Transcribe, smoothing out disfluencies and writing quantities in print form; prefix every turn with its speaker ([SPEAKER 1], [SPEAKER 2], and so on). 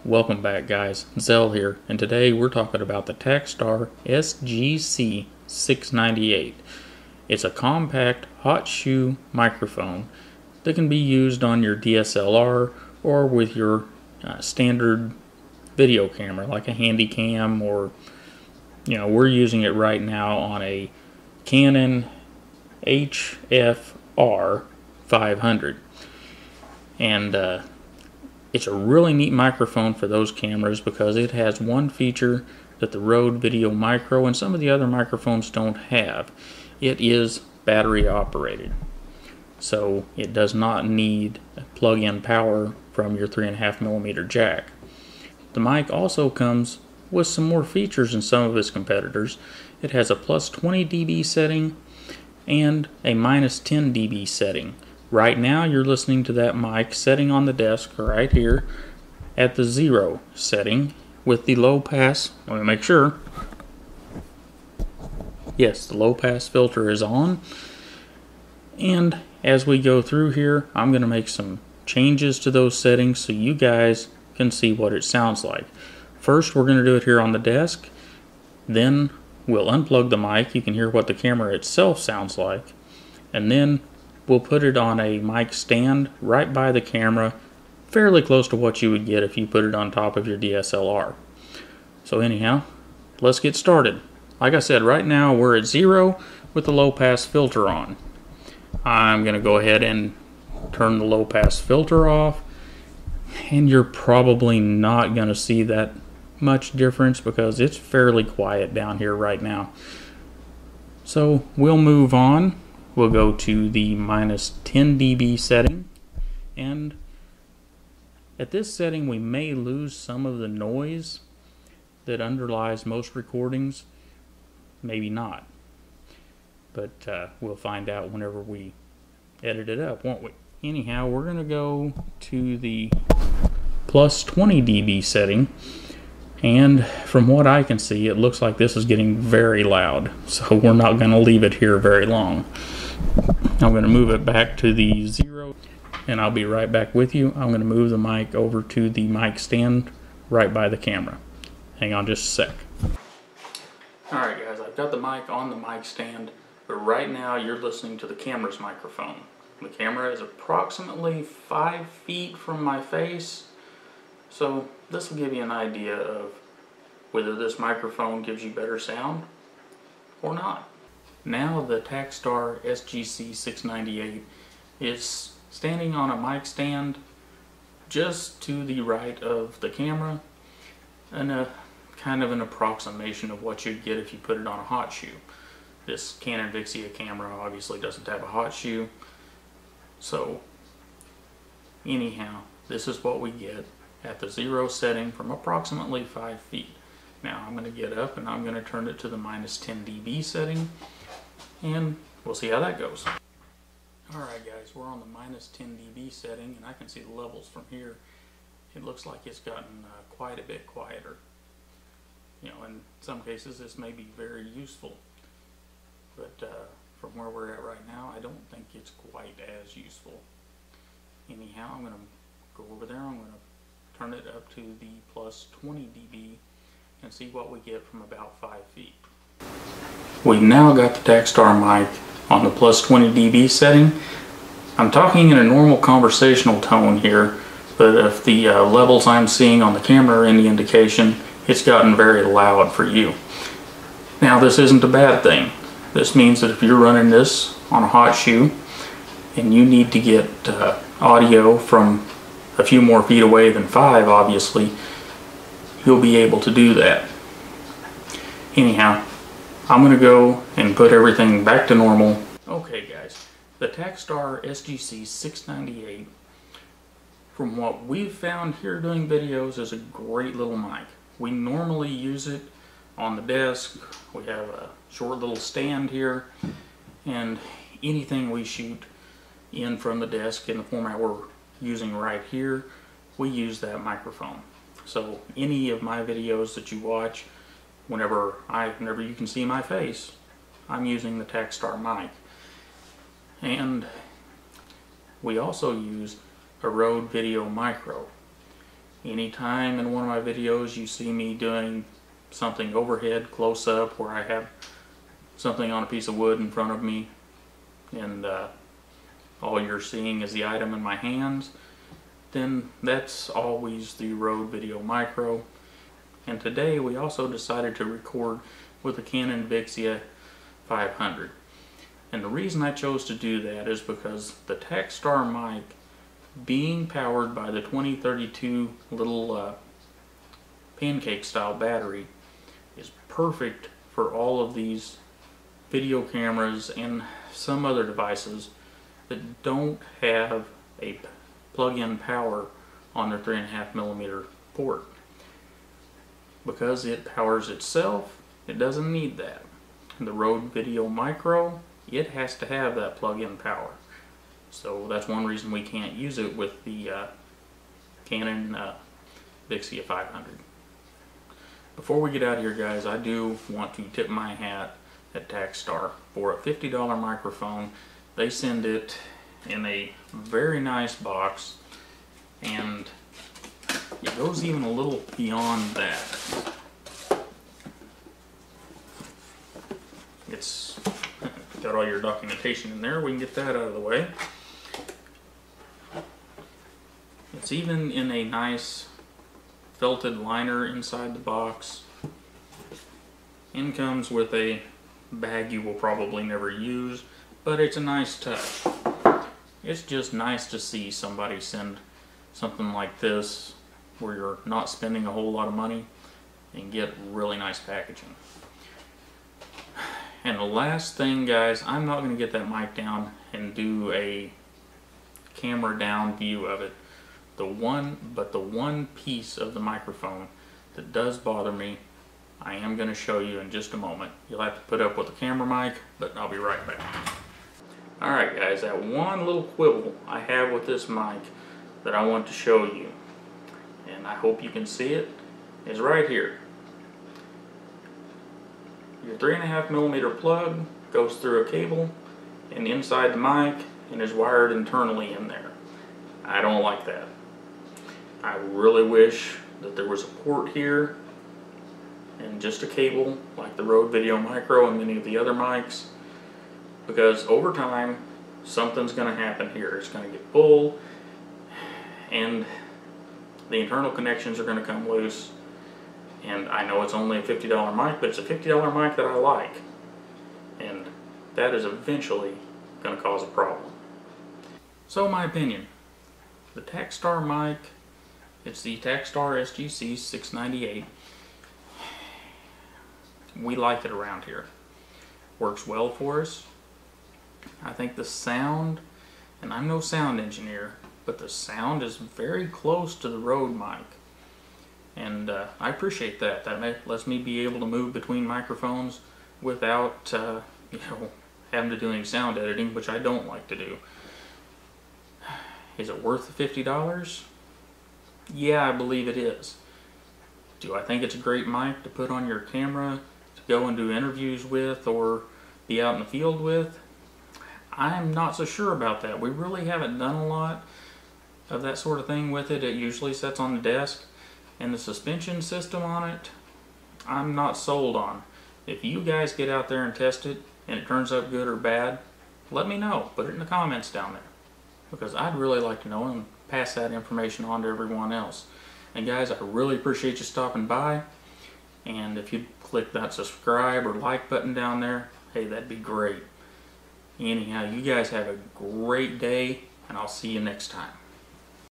[SPEAKER 1] Welcome back, guys. Zell here, and today we're talking about the Takstar SGC-698. It's a compact Hotshoe microphone that can be used on your DSLR or with your standard video camera like a handy cam, or we're using it right now on a Canon HFR 500, and it's a really neat microphone for those cameras because it has one feature that the Rode Video Micro and some of the other microphones don't have. It is battery operated, so it does not need plug-in power from your 3.5mm jack. The mic also comes with some more features than some of its competitors. It has a plus 20 dB setting and a minus 10 dB setting. Right now you're listening to that mic setting on the desk right here at the 0 setting with the low pass. Let me make sure. Yes, the low pass filter is on. And as we go through here, I'm going to make some changes to those settings so you guys can see what it sounds like. First, we're going to do it here on the desk. Then we'll unplug the mic. You can hear what the camera itself sounds like. And then we'll put it on a mic stand right by the camera, fairly close to what you would get if you put it on top of your DSLR. So anyhow, let's get started. Like I said, right now we're at 0 with the low pass filter on. I'm going to go ahead and turn the low pass filter off, and you're probably not going to see that much difference because it's fairly quiet down here right now. So we'll move on. We'll go to the minus 10 dB setting, and at this setting we may lose some of the noise that underlies most recordings. Maybe not, but we'll find out whenever we edit it up, won't we? Anyhow, we're going to go to the plus 20 dB setting, and from what I can see it looks like this is getting very loud, so we're not going to leave it here very long. I'm going to move it back to the 0, and I'll be right back with you. I'm going to move the mic over to the mic stand right by the camera. Hang on just a sec. Alright guys, I've got the mic on the mic stand, but right now you're listening to the camera's microphone. The camera is approximately 5 feet from my face, so this will give you an idea of whether this microphone gives you better sound or not. Now the Takstar SGC-698 is standing on a mic stand just to the right of the camera, and a kind of an approximation of what you'd get if you put it on a Hotshoe. This Canon Vixia camera obviously doesn't have a Hotshoe, so anyhow, this is what we get at the 0 setting from approximately 5 feet. Now I'm going to get up and I'm going to turn it to the minus 10 dB setting, and we'll see how that goes. Alright guys, we're on the minus 10 dB setting, and I can see the levels from here. It looks like it's gotten quite a bit quieter. In some cases this may be very useful, but from where we're at right now, I don't think it's quite as useful. Anyhow, I'm going to go over there, I'm going to turn it up to the plus 20 dB and see what we get from about 5 feet. We've now got the Takstar mic on the plus 20 dB setting. I'm talking in a normal conversational tone here, but if the levels I'm seeing on the camera are any indication, it's gotten very loud for you. Now this isn't a bad thing. This means that if you're running this on a Hotshoe and you need to get audio from a few more feet away than 5, obviously, you'll be able to do that. Anyhow, I'm going to go and put everything back to normal. Okay guys, the Takstar SGC-698, from what we've found here doing videos, is a great little mic. We normally use it on the desk. We have a short little stand here, and anything we shoot in from the desk in the format we're using right here, we use that microphone. So any of my videos that you watch, whenever you can see my face, I'm using the Takstar mic. And we also use a Rode Video Micro. Anytime in one of my videos you see me doing something overhead, close up, where I have something on a piece of wood in front of me and all you're seeing is the item in my hands, then that's always the Rode Video Micro. And today we also decided to record with a Canon Vixia 500. And the reason I chose to do that is because the Takstar mic, being powered by the 2032 little pancake style battery, is perfect for all of these video cameras and some other devices that don't have a plug-in power on their 3.5mm port. Because it powers itself, it doesn't need that. The Rode Video Micro, it has to have that plug-in power. So that's one reason we can't use it with the Canon Vixia 500. Before we get out of here, guys, I do want to tip my hat at Takstar for a $50 microphone. They send it in a very nice box, and it goes even a little beyond that. It's got all your documentation in there. We can get that out of the way. It's even in a nice felted liner inside the box, and comes with a bag you will probably never use, but it's a nice touch. It's just nice to see somebody send something like this where you're not spending a whole lot of money and get really nice packaging. And the last thing, guys, I'm not going to get that mic down and do a camera down view of it. The one piece of the microphone that does bother me, I am going to show you in just a moment. You'll have to put up with the camera mic, but I'll be right back. Alright guys, that one little quibble I have with this mic that I want to show you, and I hope you can see it, is right here. Your 3.5mm plug goes through a cable and inside the mic and is wired internally in there. I don't like that. I really wish that there was a port here and just a cable like the Rode Video Micro and many of the other mics, because over time something's going to happen here. It's going to get full and the internal connections are going to come loose. And I know it's only a $50 mic, but it's a $50 mic that I like, and that is eventually going to cause a problem. So my opinion, the Takstar mic, it's the Takstar SGC-698. We like it around here. Works well for us. I think the sound, and I'm no sound engineer, but the sound is very close to the Rode mic. And I appreciate that. That lets me be able to move between microphones without having to do any sound editing, which I don't like to do. Is it worth the $50? Yeah, I believe it is. Do I think it's a great mic to put on your camera to go and do interviews with or be out in the field with? I'm not so sure about that. We really haven't done a lot of that sort of thing with it. It usually sits on the desk. And the suspension system on it, I'm not sold on. If you guys get out there and test it and it turns out good or bad, let me know. Put it in the comments down there, because I'd really like to know and pass that information on to everyone else. And guys, I really appreciate you stopping by. And if you click that subscribe or like button down there, hey, that'd be great. Anyhow, you guys have a great day, and I'll see you next time.